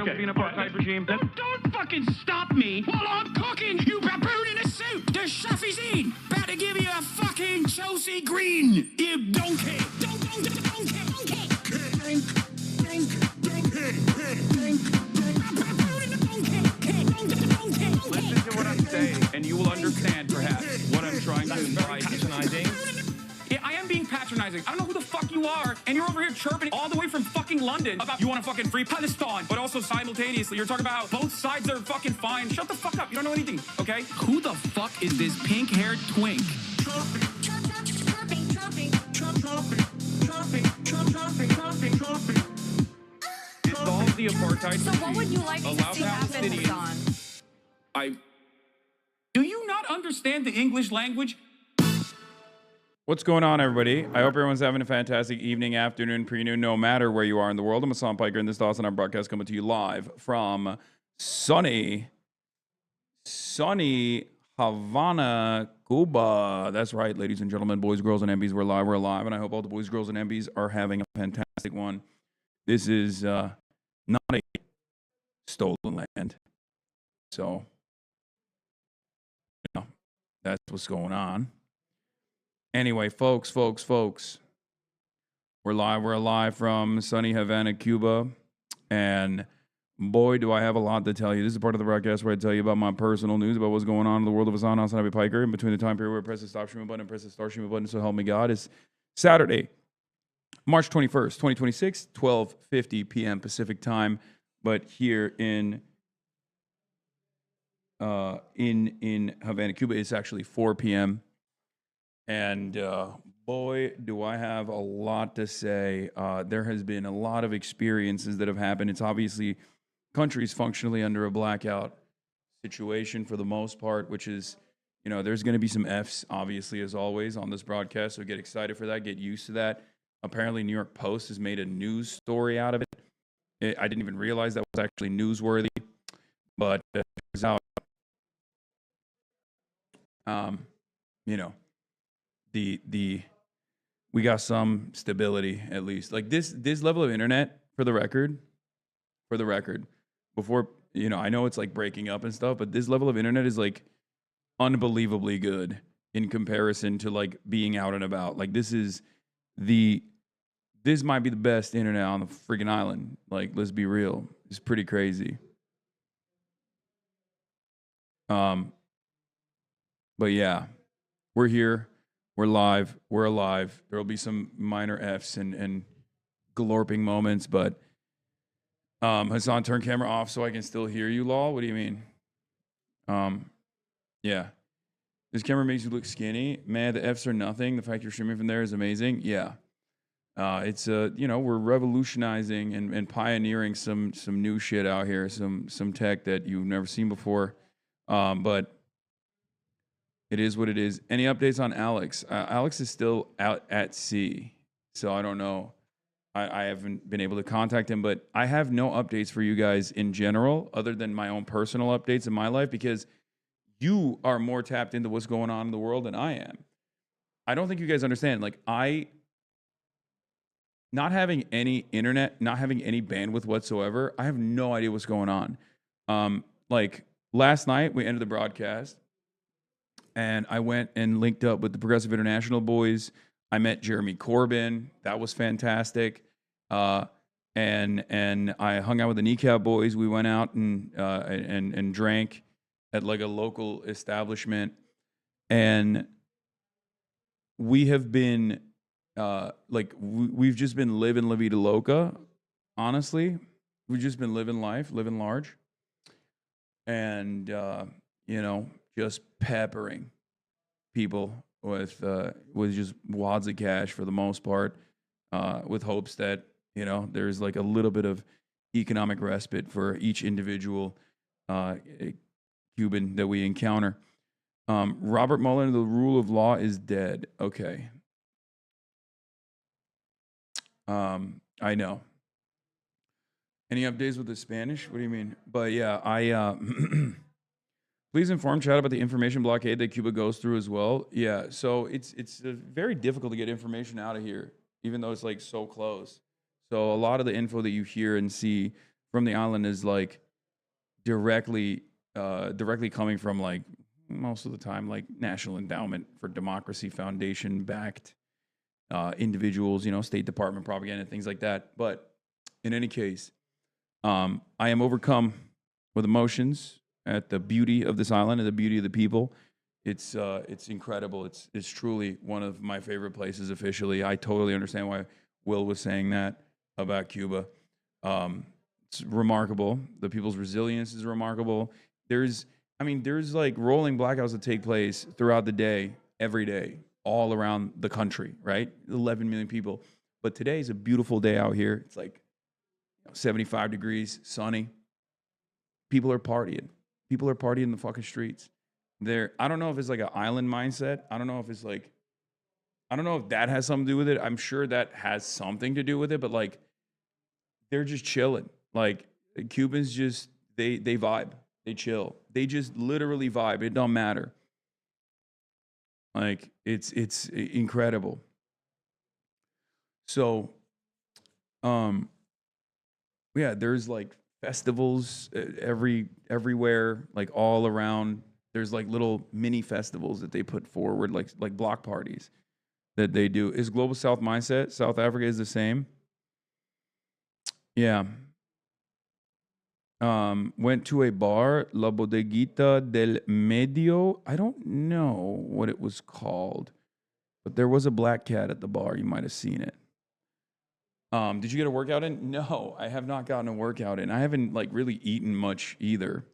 will be an apartheid regime. Don't fucking stop me while I'm cooking, you baboon in a suit! The chef is in! Better give you a fucking Chelsea Green, you donkey! Listen to what I'm saying, and you will understand, perhaps, what I'm trying to imply. Patronizing. Yeah, I am being patronizing. I don't know who the fuck you are, and you're over here chirping all the way from fucking London about you want to fucking free Palestine, but also simultaneously you're talking about both sides are fucking fine. Shut the fuck up. You don't know anything, okay? Who the fuck is this pink-haired twink? Dissolve the apartheid. So what would you like to see happen, Hasan? Do you not understand the English language? What's going on, everybody? I hope everyone's having a fantastic evening, afternoon, pre-noon, no matter where you are in the world. I'm Hasan Piker, and this is the HasanAbi broadcast coming to you live from sunny Havana, Cuba. That's right, ladies and gentlemen, boys, girls, and MBs. We're live, and I hope all the boys, girls, and MBs are having a fantastic one. This is not a stolen land. So, you know, that's what's going on. Anyway, folks, we're live from sunny Havana, Cuba, and boy, do I have a lot to tell you. This is part of the broadcast where I tell you about my personal news, about what's going on in the world of HasanAbi Piker, in between the time period where I press the stop streaming button and press the start streaming button, so help me God. It's Saturday, March 21st, 2026, 12:50 p.m. Pacific time, but here in Havana, Cuba, it's actually 4 p.m., and boy, do I have a lot to say. There has been a lot of experiences that have happened. It's obviously countries functionally under a blackout situation for the most part, which is, you know, there's going to be some Fs, obviously, as always, on this broadcast. So get excited for that. Get used to that. Apparently, New York Post has made a news story out of it. I didn't even realize that was actually newsworthy. But it turns out, you know, we got some stability, at least. Like this level of internet, for the record, before, you know, I know it's like breaking up and stuff, but this level of internet is like unbelievably good in comparison to like being out and about. Like this might be the best internet on the freaking island. Like, let's be real. It's pretty crazy. But yeah, we're here. We're live. We're alive. There will be some minor Fs and glorping moments, but Hasan, turn camera off so I can still hear you, lol. What do you mean? Yeah. This camera makes you look skinny. Man, the Fs are nothing. The fact you're streaming from there is amazing. Yeah. It's you know, we're revolutionizing and pioneering some new shit out here, some tech that you've never seen before. But it is what it is. Any updates on Alex? Alex is still out at sea, so I don't know. I haven't been able to contact him, but I have no updates for you guys in general, other than my own personal updates in my life, because you are more tapped into what's going on in the world than I am. I don't think you guys understand. Like, not having any internet, not having any bandwidth whatsoever, I have no idea what's going on. Like, last night, we ended the broadcast, and I went and linked up with the Progressive International boys. I met Jeremy Corbyn. That was fantastic. And I hung out with the Kneecap boys. We went out and drank at like a local establishment. And we have been we've just been living La Vida Loca, honestly. We've just been living life, living large. And, you know, just peppering people with just wads of cash for the most part, with hopes that, you know, there's like a little bit of economic respite for each individual Cuban that we encounter. Robert Mueller, the rule of law is dead. Okay. I know. Any updates with the Spanish? What do you mean? But yeah, please inform chat about the information blockade that Cuba goes through as well. Yeah, so it's very difficult to get information out of here, even though it's like so close. So a lot of the info that you hear and see from the island is like directly coming from like most of the time like National Endowment for Democracy Foundation backed individuals, State Department propaganda, things like that. But in any case, I am overcome with emotions at the beauty of this island and the beauty of the people. It's incredible. It's truly one of my favorite places officially. I totally understand why Will was saying that about Cuba. It's remarkable. The people's resilience is remarkable. There's like rolling blackouts that take place throughout the day, every day, all around the country, right? 11 million people. But today is a beautiful day out here. It's like 75 degrees, sunny. People are partying. People are partying in the fucking streets. I don't know if it's like an island mindset. I don't know if that has something to do with it. I'm sure that has something to do with it, but like they're just chilling. Like Cubans just they vibe. They chill. They just literally vibe. It don't matter. Like it's incredible. So yeah, there's like festivals everywhere, like all around. There's like little mini festivals that they put forward, like block parties that they do. Is Global South mindset? South Africa is the same. Yeah. Went to a bar, La Bodeguita del Medio. I don't know what it was called, but there was a black cat at the bar. You might have seen it. Did you get a workout in? No, I have not gotten a workout in. I haven't like really eaten much either.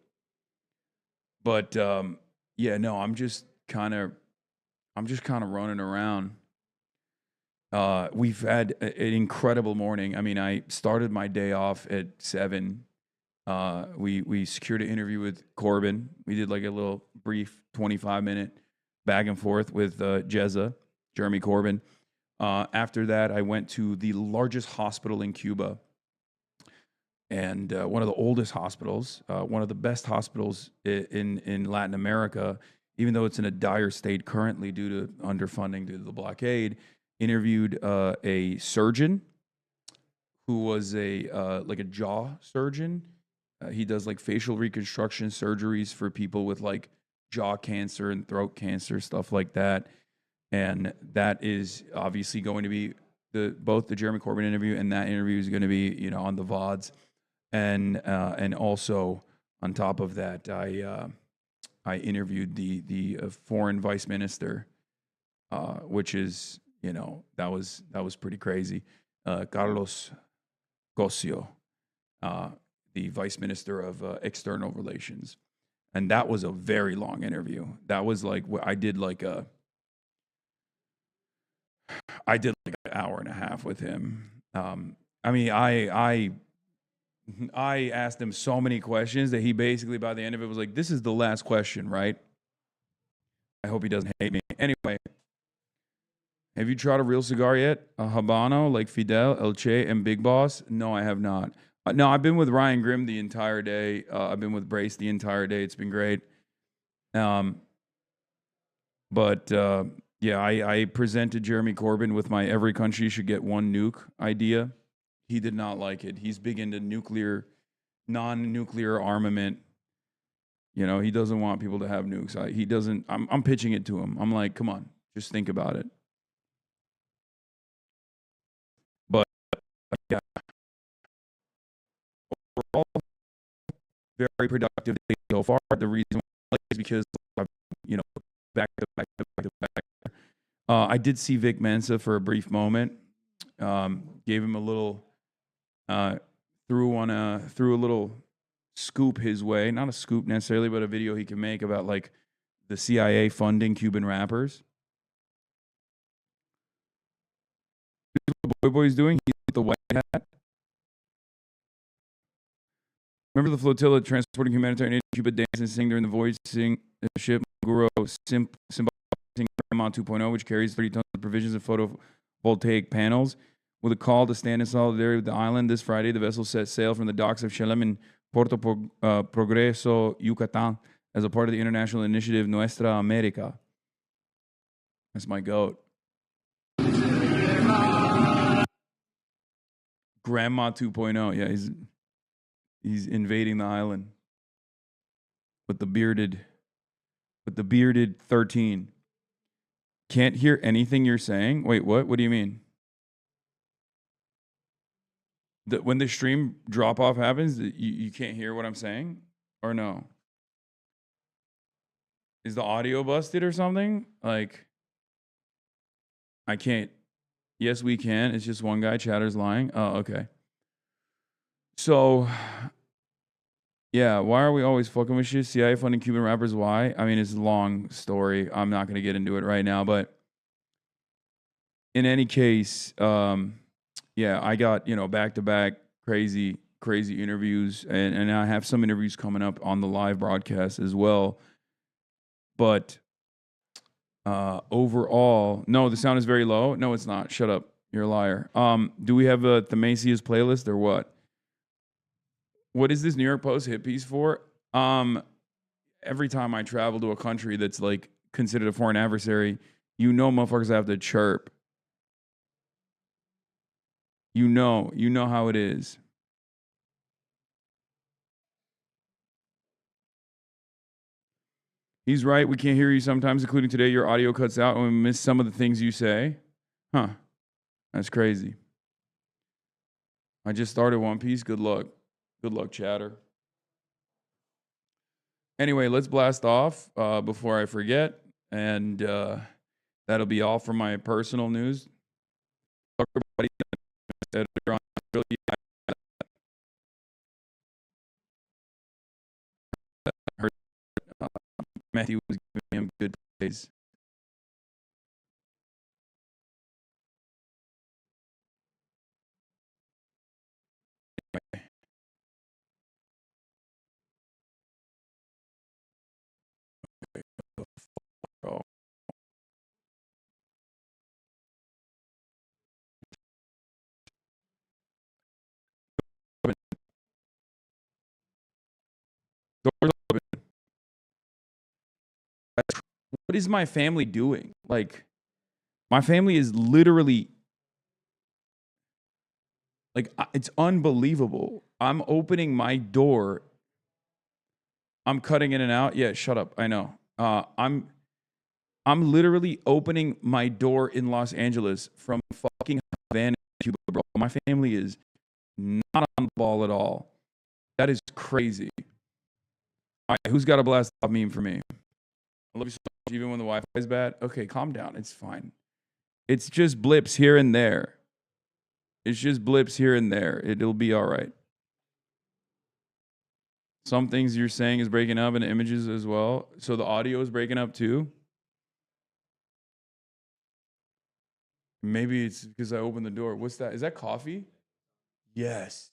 But yeah, no, I'm just kind of running around. We've had an incredible morning. I mean, I started my day off at 7. We secured an interview with Corbyn. We did like a little brief 25-minute back and forth with Jeremy Corbyn. After that, I went to the largest hospital in Cuba and one of the oldest hospitals, one of the best hospitals in Latin America, even though it's in a dire state currently due to underfunding due to the blockade. Interviewed a surgeon who was like a jaw surgeon. He does like facial reconstruction surgeries for people with like jaw cancer and throat cancer, stuff like that. And that is obviously going to be both the Jeremy Corbyn interview and that interview is going to be, on the VODs. And also on top of that, I interviewed the foreign vice minister, which is, that was pretty crazy. Carlos Cosio, the vice minister of external relations. And that was a very long interview. That was like, I did like an hour and a half with him. I mean, I asked him so many questions that he basically, by the end of it, was like, this is the last question, right? I hope he doesn't hate me. Anyway, have you tried a real cigar yet? A Habano, like Fidel, El Che, and Big Boss? No, I have not. No, I've been with Ryan Grimm the entire day. I've been with Brace the entire day. It's been great. But yeah, I presented Jeremy Corbyn with my every country should get one nuke idea. He did not like it. He's big into non-nuclear armament. He doesn't want people to have nukes. He doesn't. I'm pitching it to him. I'm like, come on, just think about it. But yeah, overall, very productive day so far. The reason why is because back to back. I did see Vic Mensa for a brief moment. Gave him a little. Threw a little scoop his way. Not a scoop necessarily, but a video he can make about like the CIA funding Cuban rappers. What Boy Boy's doing? He's with the white hat. Remember the flotilla transporting humanitarian aid to Cuba, dance and sing during the voicing ship Guru symbolizing Grandma 2.0, which carries 30 tons of provisions and photovoltaic panels. With a call to stand in solidarity with the island, this Friday, the vessel set sail from the docks of Chelem in Puerto Progreso, Yucatan, as a part of the international initiative Nuestra America. That's my goat. Grandma 2.0. Yeah, He's invading the island with the bearded 13. Can't hear anything you're saying. Wait, what? What do you mean? When the stream drop off happens, you can't hear what I'm saying, or no? Is the audio busted or something? Like, I can't. Yes, we can. It's just one guy. Chatter's lying. Oh, okay. So, yeah, why are we always fucking with shit? CIA funding Cuban rappers, why? I mean, it's a long story. I'm not going to get into it right now, but in any case, yeah, I got, back-to-back crazy interviews, and I have some interviews coming up on the live broadcast as well. But overall, no, the sound is very low. No, it's not. Shut up. You're a liar. Do we have a Themasia's playlist or what? What is this New York Post hit piece for? Every time I travel to a country that's like considered a foreign adversary, motherfuckers have to chirp. You know how it is. He's right. We can't hear you sometimes, including today. Your audio cuts out and we miss some of the things you say. Huh. That's crazy. I just started One Piece. Good luck. Good luck, chatter. Anyway, let's blast off before I forget. And that'll be all for my personal news. Everybody, editor on really, I heard Matthew was giving him good praise. Oh. Doors open. What is my family doing? Like, my family is literally, like, it's unbelievable. I'm opening my door. I'm cutting in and out. Yeah, shut up. I know. I'm literally opening my door in Los Angeles from fucking Havana, Cuba, bro. My family is not on the ball at all. That is crazy. All right, who's got a blast off meme for me? I love you so much, even when the Wi-Fi is bad. Okay, calm down. It's fine. It's just blips here and there. It's just blips here and there. It'll be all right. Some things you're saying is breaking up in images as well. So the audio is breaking up too. Maybe it's because I opened the door. What's that? Is that coffee? Yes.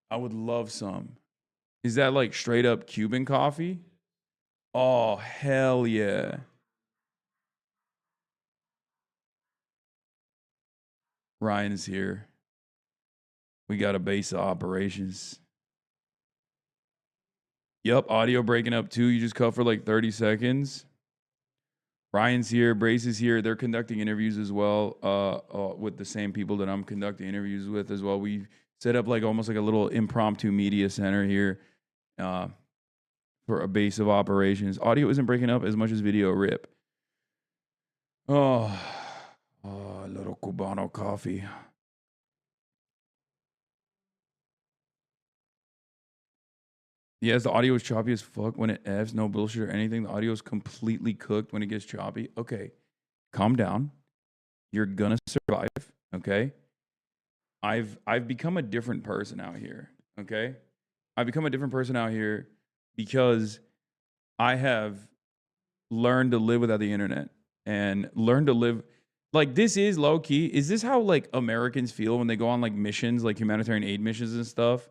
I would love some. Is that like straight up Cuban coffee? Oh, hell yeah. Ryan's here. We got a base of operations. Yup, audio breaking up too. You just cut for like 30 seconds. Ryan's here. Brace is here. They're conducting interviews as well with the same people that I'm conducting interviews with as well. We set up like almost like a little impromptu media center here for a base of operations. Audio isn't breaking up as much as video. Rip. Oh, a little Cubano coffee. Yes, the audio is choppy as fuck when it Fs. No bullshit or anything. The audio is completely cooked when it gets choppy. Okay, calm down. You're gonna survive. Okay. I've become a different person out here. Okay, I've become a different person out here because I have learned to live without the internet and learned to live. Like, this is low key. Is this how like Americans feel when they go on like missions, like humanitarian aid missions and stuff?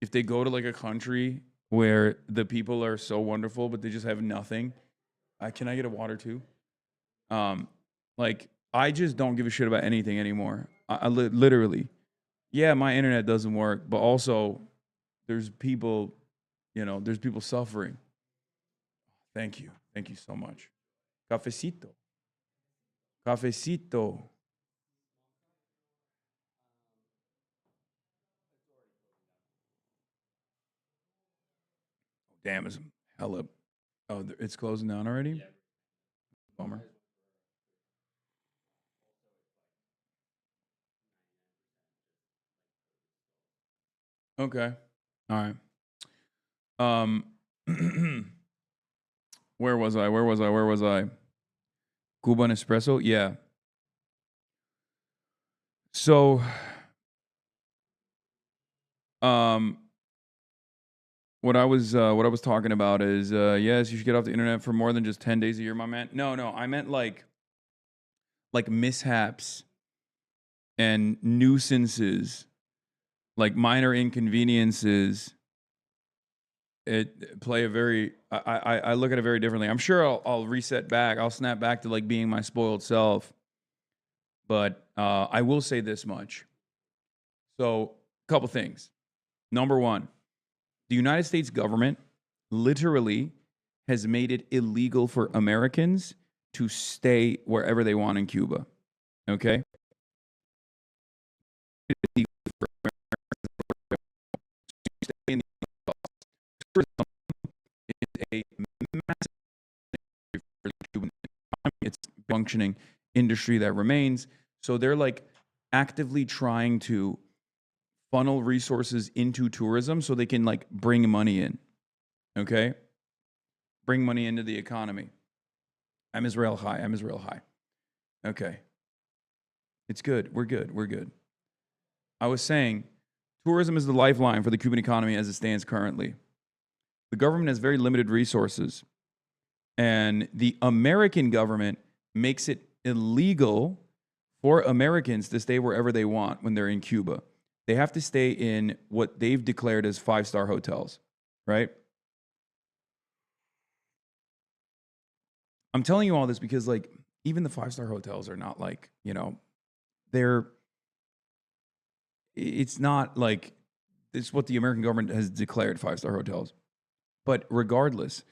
If they go to like a country where the people are so wonderful, but they just have nothing. Can I get a water too? Like, I just don't give a shit about anything anymore. I literally, yeah, my internet doesn't work, but also there's people, there's people suffering. Thank you. Thank you so much. Cafecito. Cafecito. damn, it's hella. Oh, it's closing down already? Yeah. Bummer. Okay. All right. Um, where was I? Cuban espresso? Yeah. So, um, what I was talking about is yes, you should get off the internet for more than just 10 days a year, my man. No, I meant like mishaps and nuisances, like minor inconveniences. It play a very I look at it very differently. I'm sure I'll reset back. I'll snap back to like being my spoiled self. But I will say this much. So, a couple things. Number one, the United States government literally has made it illegal for Americans to stay wherever they want in Cuba. Okay? It's illegal for Americans to stay in the tourism is a massive industry for the Cuban economy. It's a functioning industry that remains. So they're like actively trying to funnel resources into tourism so they can like bring money in. Okay? Bring money into the economy. I'm Israel high. Okay. It's good. We're good. I was saying tourism is the lifeline for the Cuban economy as it stands currently. The government has very limited resources, and the American government makes it illegal for Americans to stay wherever they want when they're in Cuba. They have to stay in what they've declared as 5-star hotels, right? I'm telling you all this because, like, even the 5-star hotels are not like, it's not like, it's what the American government has declared 5-star hotels. But regardless,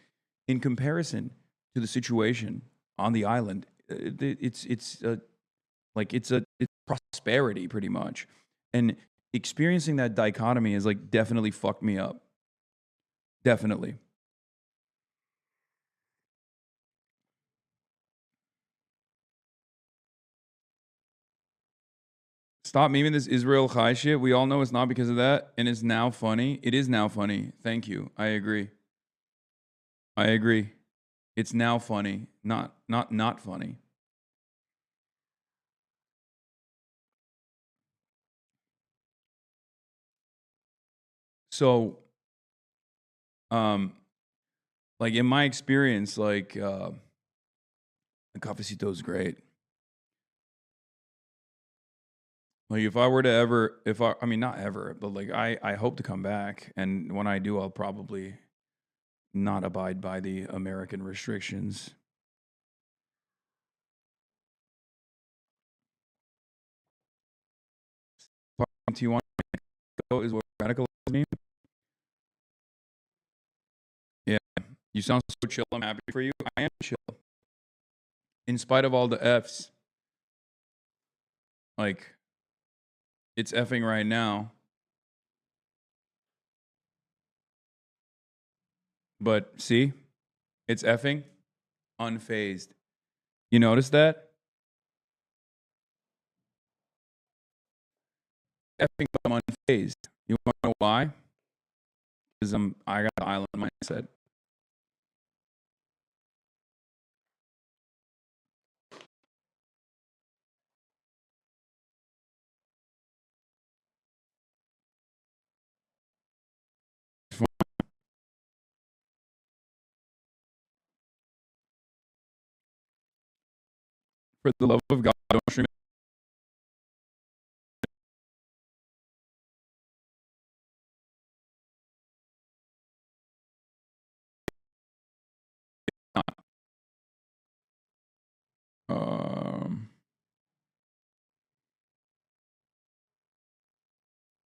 in comparison to the situation on the island, it's prosperity pretty much. And experiencing that dichotomy has like definitely fucked me up. Definitely. Stop memeing this Israel Chai shit. We all know it's not because of that, and it's now funny. It is now funny. Thank you. I agree. It's now funny, not funny. So, like in my experience, like the cafecito is great. Like if I were to ever, I mean not ever, but like I hope to come back, and when I do, I'll probably not abide by the American restrictions. Do you want to go? Is what radical me? Yeah, you sound so chill. I'm happy for you. I am chill, in spite of all the Fs. Like, it's effing right now. But see, it's effing unfazed. You notice that? Effing, I'm unfazed. You want to know why? Because I got the island mindset. For the love of God, don't stream it.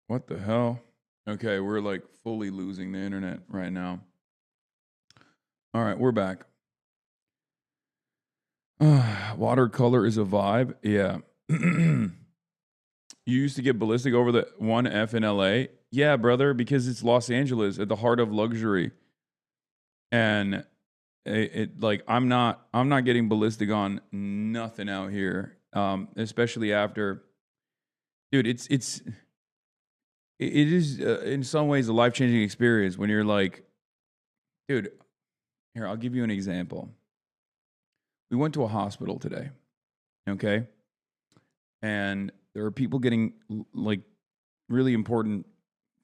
What the hell? Okay, we're like fully losing the internet right now. All right, we're back. Watercolor is a vibe. Yeah. You used to get ballistic over the 1F in LA? Yeah, brother, because it's Los Angeles at the heart of luxury. And like I'm not getting ballistic on nothing out here. Especially after, dude, it is in some ways a life-changing experience when you're like, dude, here, I'll give you an example. We went to a hospital today, okay? And there are people getting like really important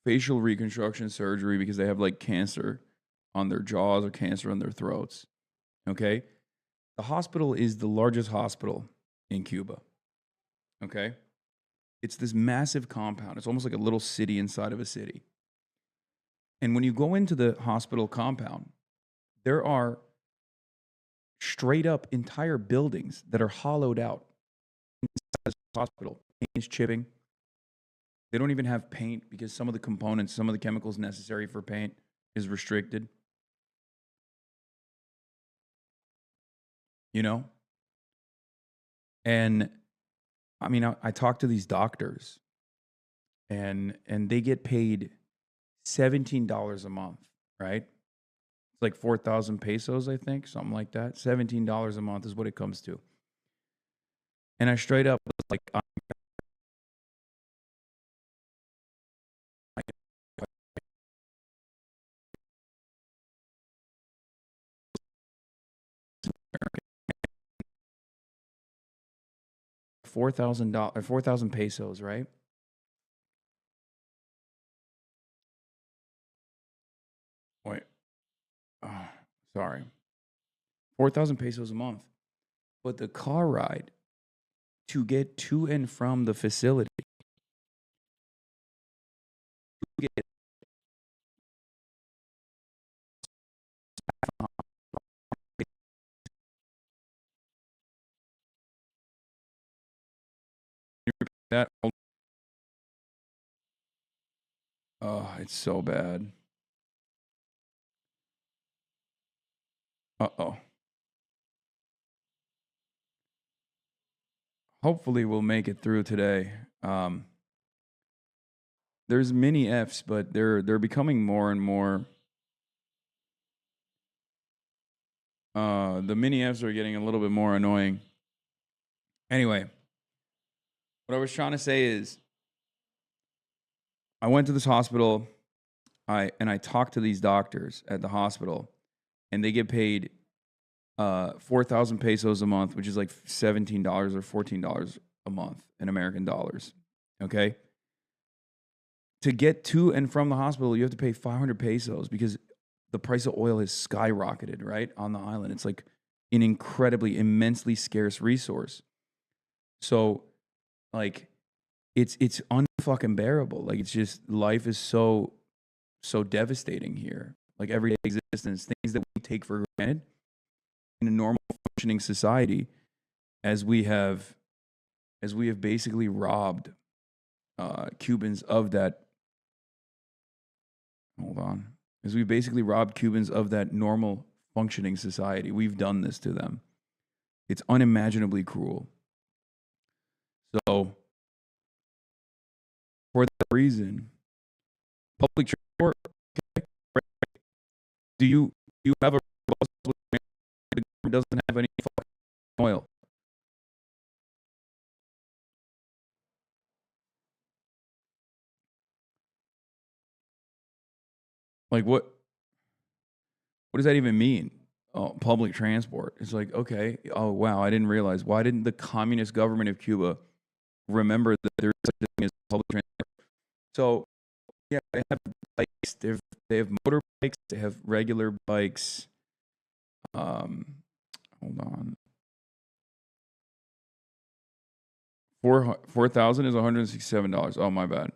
facial reconstruction surgery because they have like cancer on their jaws or cancer on their throats, okay? The hospital is the largest hospital in Cuba, okay? It's this massive compound. It's almost like a little city inside of a city. And when you go into the hospital compound, there are straight up entire buildings that are hollowed out inside this hospital. Paint's chipping. They don't even have paint because some of the components, some of the chemicals necessary for paint is restricted. You know? And I mean, I talk to these doctors and they get paid $17 a month, right? It's like 4,000 pesos, I think, something like that. $17 a month is what it comes to. And I straight up was like, $4,000, 4,000 pesos, right? Wait, oh, sorry, 4,000 pesos a month. But the car ride to get to and from the facility, to get that, oh, it's so bad. Uh-oh. Hopefully we'll make it through today. There's mini Fs, but they're becoming more and more. The mini Fs are getting a little bit more annoying. Anyway, what I was trying to say is, I went to this hospital. I talked to these doctors at the hospital, and they get paid 4,000 pesos a month, which is like $17 or $14 a month in American dollars. Okay. To get to and from the hospital, you have to pay 500 pesos because the price of oil has skyrocketed, right? On the island. It's like an incredibly, immensely scarce resource. So, like, it's unfucking bearable. Like, it's just, life is so devastating here. Like, everyday existence, things that we take for granted in a normal functioning society, as we have basically robbed Cubans of that. Hold on. As we basically robbed Cubans of that normal functioning society. We've done this to them. It's unimaginably cruel. So, for that reason, public transport. Okay, right. Do you have a bus that doesn't have any fucking oil? Like, what does that even mean? Oh, public transport. It's like, okay, oh wow, I didn't realize. Why didn't the communist government of Cuba remember that there's such a thing as public transport? So, yeah, they have bikes. They have motorbikes. They have regular bikes. Hold on. 4,000 is $167. Oh, my bad.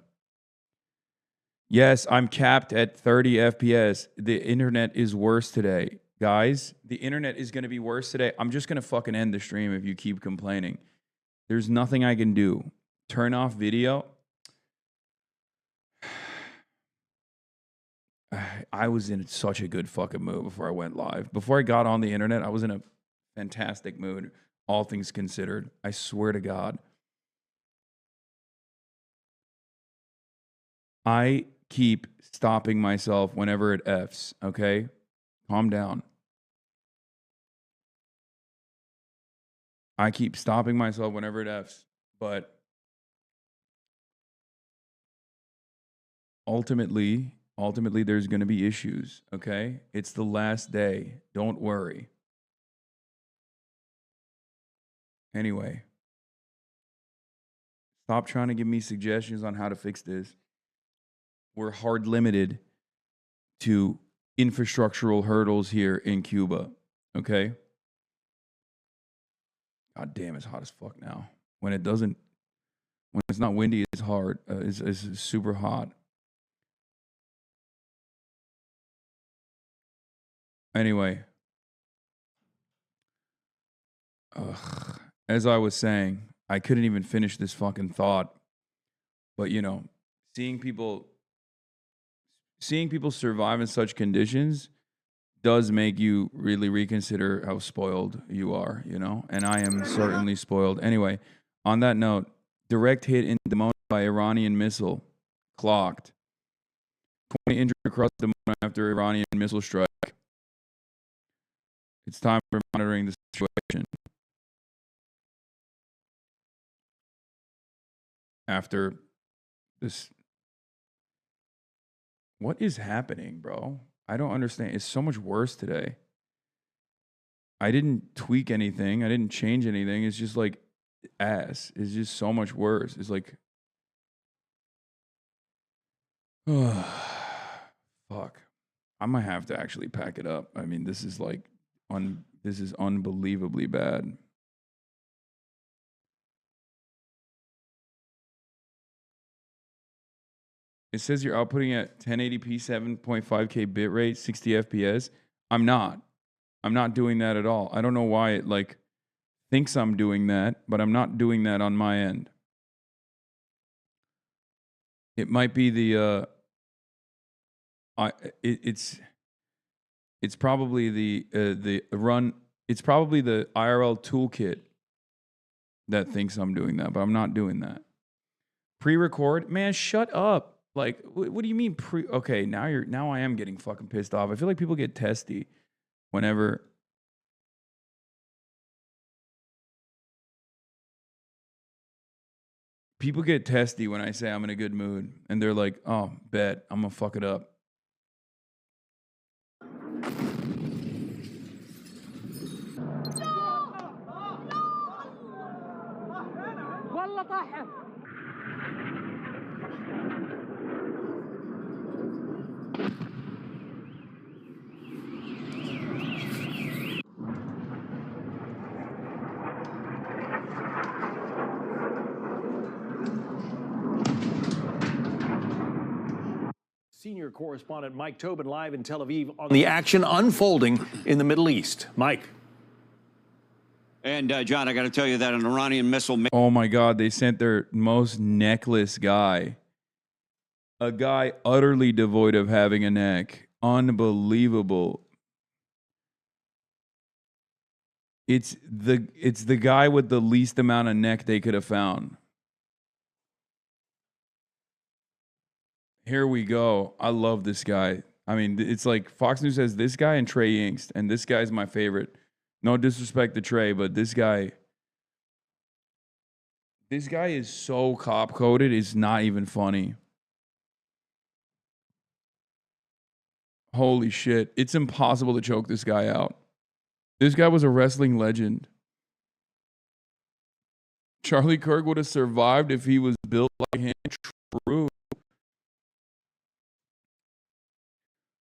Yes, I'm capped at 30 FPS. The internet is worse today. Guys, the internet is going to be worse today. I'm just going to fucking end the stream if you keep complaining. There's nothing I can do. Turn off video. I was in such a good fucking mood before I went live. Before I got on the internet, I was in a fantastic mood, all things considered. I swear to God. I keep stopping myself whenever it Fs, okay? Calm down. I keep stopping myself whenever it F's, but ultimately, there's going to be issues, okay? It's the last day. Don't worry. Anyway, stop trying to give me suggestions on how to fix this. We're hard limited to infrastructural hurdles here in Cuba, okay? God damn, it's hot as fuck now. When it's not windy, it's hard. It's super hot. Anyway, as I was saying, I couldn't even finish this fucking thought. But, you know, seeing people survive in such conditions does make you really reconsider how spoiled you are, you know? And I am certainly spoiled. Anyway, on that note, direct hit in Dimona by Iranian missile clocked. 20 injured across Dimona after Iranian missile strike. It's time for monitoring the situation. After this, what is happening, bro? I don't understand. It's so much worse today. I didn't tweak anything. I didn't change anything. It's just like ass. It's just so much worse. It's like, fuck. I might have to actually pack it up. I mean, this is like, this is unbelievably bad. It says you're outputting at 1080p, 7.5K bit rate, 60 FPS. I'm not doing that at all. I don't know why it like thinks I'm doing that, but I'm not doing that on my end. It might be the it's probably the run. It's probably the IRL toolkit that thinks I'm doing that, but I'm not doing that. Pre-record, man, shut up. Like, what do you mean okay, now I am getting fucking pissed off. I feel like people get testy whenever people get testy when I say I'm in a good mood, and they're like, "Oh, bet I'm gonna fuck it up." Senior correspondent Mike Tobin live in Tel Aviv on the action unfolding in the Middle East. Mike. And, John, I got to tell you that an Iranian missile... Oh, my God. They sent their most neckless guy. A guy utterly devoid of having a neck. Unbelievable. It's the guy with the least amount of neck they could have found. Here we go. I love this guy. I mean, it's like Fox News has this guy and Trey Yingst, and this guy's my favorite. No disrespect to Trey, but this guy is so cop-coded, it's not even funny. Holy shit. It's impossible to choke this guy out. This guy was a wrestling legend. Charlie Kirk would have survived if he was built like him. True.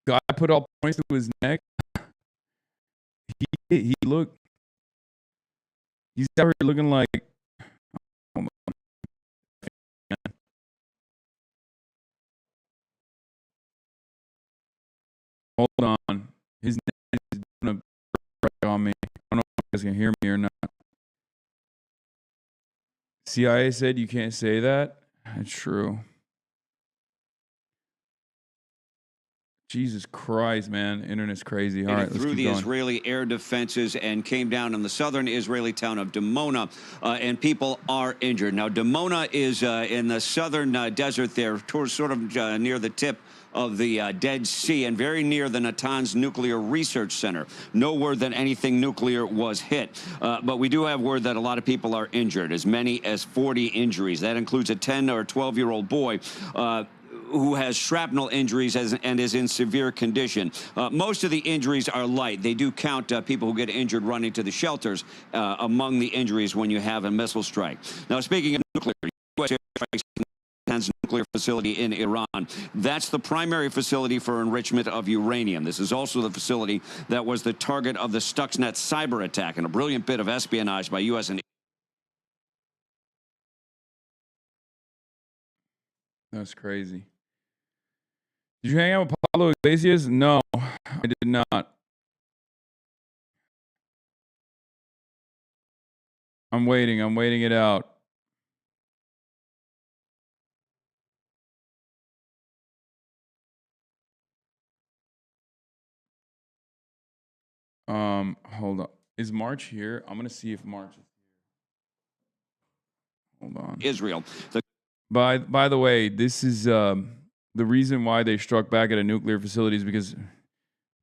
Guy put all points to his neck. He looked. He's out here looking like. Hold on. His neck is doing a on me. I don't know if you guys can hear me or not. CIA said you can't say that. That's true. Jesus Christ, man. Internet's crazy. All right, let's through keep the going. Israeli air defenses and came down in the southern Israeli town of Dimona, and people are injured. Now, Dimona is in the southern desert there, towards sort of near the tip of the Dead Sea and very near the Natanz Nuclear Research Center. No word that anything nuclear was hit, but we do have word that a lot of people are injured, as many as 40 injuries. That includes a 10 or 12-year-old boy who has shrapnel injuries and is in severe condition. Most of the injuries are light. They do count people who get injured running to the shelters among the injuries when you have a missile strike. Now, speaking of nuclear, U.S. airstrikes Natanz nuclear facility in Iran. That's the primary facility for enrichment of uranium. This is also the facility that was the target of the Stuxnet cyber attack and a brilliant bit of espionage by U.S. and That's crazy. Did you hang out with Pablo Iglesias? No, I did not. I'm waiting it out. Hold on. Is March here? I'm gonna see if March is here. Hold on. Israel. By the way, this is the reason why they struck back at a nuclear facility is because,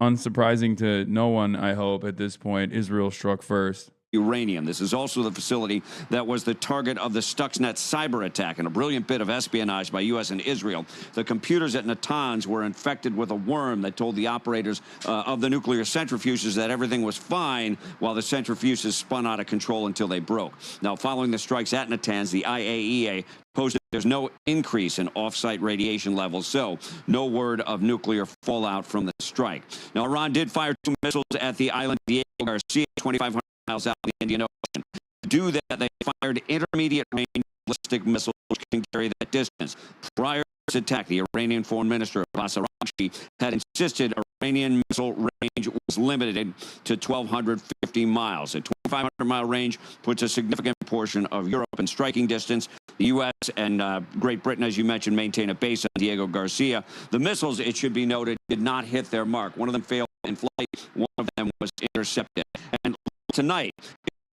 unsurprising to no one, I hope, at this point, Israel struck first. Uranium. This is also the facility that was the target of the Stuxnet cyber attack and a brilliant bit of espionage by U.S. and Israel. The computers at Natanz were infected with a worm that told the operators of the nuclear centrifuges that everything was fine while the centrifuges spun out of control until they broke. Now, following the strikes at Natanz, the IAEA posted there's no increase in off-site radiation levels, so no word of nuclear fallout from the strike. Now, Iran did fire 2 missiles at the island Diego Garcia, 2,500 miles out of the Indian Ocean. To do that, they fired intermediate-range ballistic missiles which can carry that distance. Prior to this attack, the Iranian Foreign Minister, Abbas Araghchi, had insisted Iranian missile range was limited to 1,250 miles. A 2,500-mile range puts a significant portion of Europe in striking distance. The U.S. and Great Britain, as you mentioned, maintain a base on Diego Garcia. The missiles, it should be noted, did not hit their mark. One of them failed in flight. One of them was intercepted. And tonight,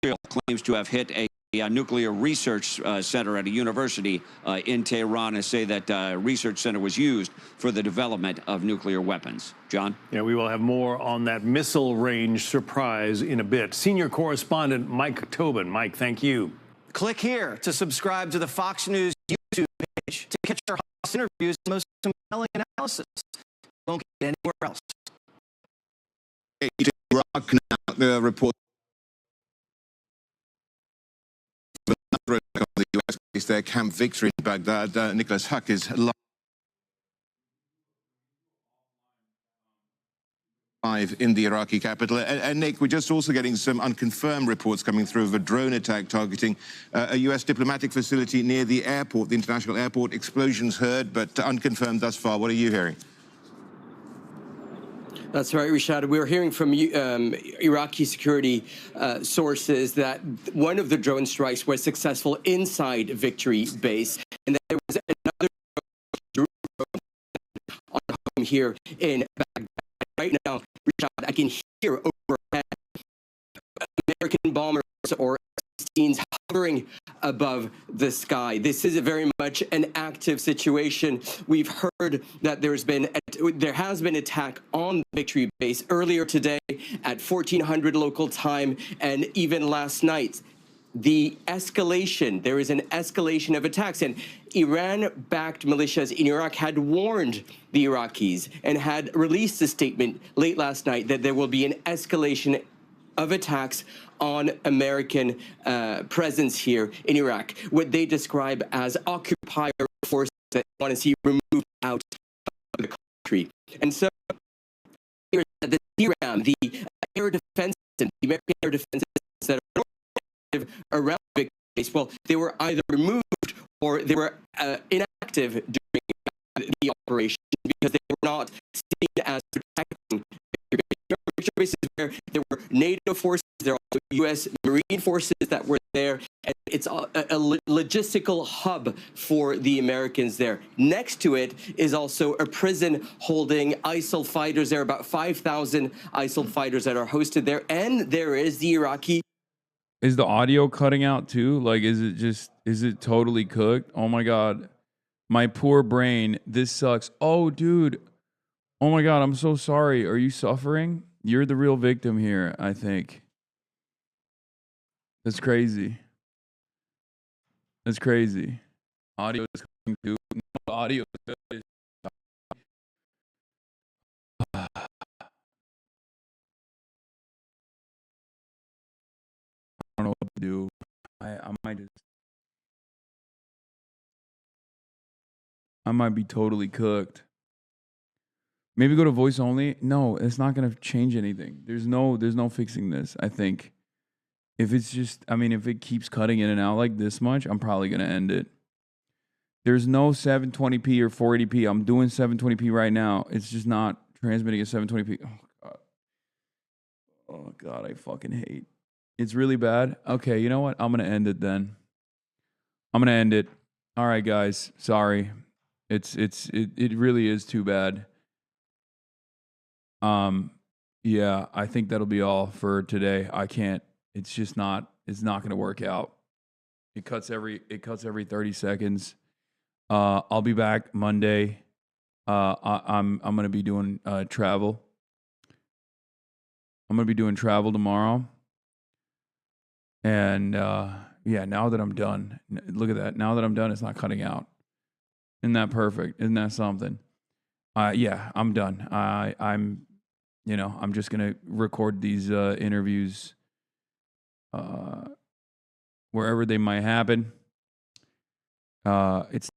Israel claims to have hit a nuclear research center at a university in Tehran and say that research center was used for the development of nuclear weapons. John? Yeah, we will have more on that missile range surprise in a bit. Senior correspondent Mike Tobin. Mike, thank you. Click here to subscribe to the Fox News YouTube page to catch our hottest interviews and most compelling analysis. Won't get anywhere else. Iraq now, the report of the U.S. is their Camp Victory in Baghdad. Nicholas Huck is live in the Iraqi capital. And Nick, we're just also getting some unconfirmed reports coming through of a drone attack targeting a U.S. diplomatic facility near the airport, the international airport. Explosions heard, but unconfirmed thus far. What are you hearing? That's right, Rashad. We're hearing from Iraqi security sources that one of the drone strikes was successful inside Victory Base, and that there was another drone on home here in Baghdad. Right now, Rashad, I can hear overhead American bombers or F-16s hovering above the sky. This is very much an active situation. We've heard that there has been attack on Victory Base earlier today at 1400 local time, and even last night. There is an escalation of attacks, and Iran-backed militias in Iraq had warned the Iraqis and had released a statement late last night that there will be an escalation of attacks on American presence here in Iraq, what they describe as occupier forces that want to see removed out of the country. And so the DRAM, the air defense system, the American air defense systems that are around Victory Base, well, they were either removed or they were inactive during the operation because they were not seen as protecting Victory Base, where there were NATO forces, there are also U.S. Marine forces that were there, and it's a logistical hub for the Americans there. Next to it is also a prison holding ISIL fighters. There are about 5,000 ISIL fighters that are hosted there, and there is the Iraqi. Is the audio cutting out too? Like, is it totally cooked? Oh my God. My poor brain. This sucks. Oh, dude. Oh my God, I'm so sorry. Are you suffering? You're the real victim here, I think. That's crazy. That's crazy. Audio is coming through. No, audio is I don't know what to do. I might be totally cooked. Maybe go to voice only. No, it's not gonna change anything. There's no fixing this. I think if it's just, I mean, if it keeps cutting in and out like this much, I'm probably gonna end it. There's no 720p or 480p. I'm doing 720p right now. It's just not transmitting at 720p. Oh God. Oh God, I fucking hate. It's really bad. Okay, you know what? I'm gonna end it then. I'm gonna end it. All right, guys. Sorry. It really is too bad. Yeah, I think that'll be all for today. I can't. It's just not. It's not gonna work out. It cuts every 30 seconds. I'll be back Monday. I'm gonna be doing travel. I'm gonna be doing travel tomorrow. And yeah, now that I'm done, look at that. Now that I'm done, it's not cutting out. Isn't that perfect? Isn't that something? Yeah, I'm done. I'm just gonna record these interviews wherever they might happen. It's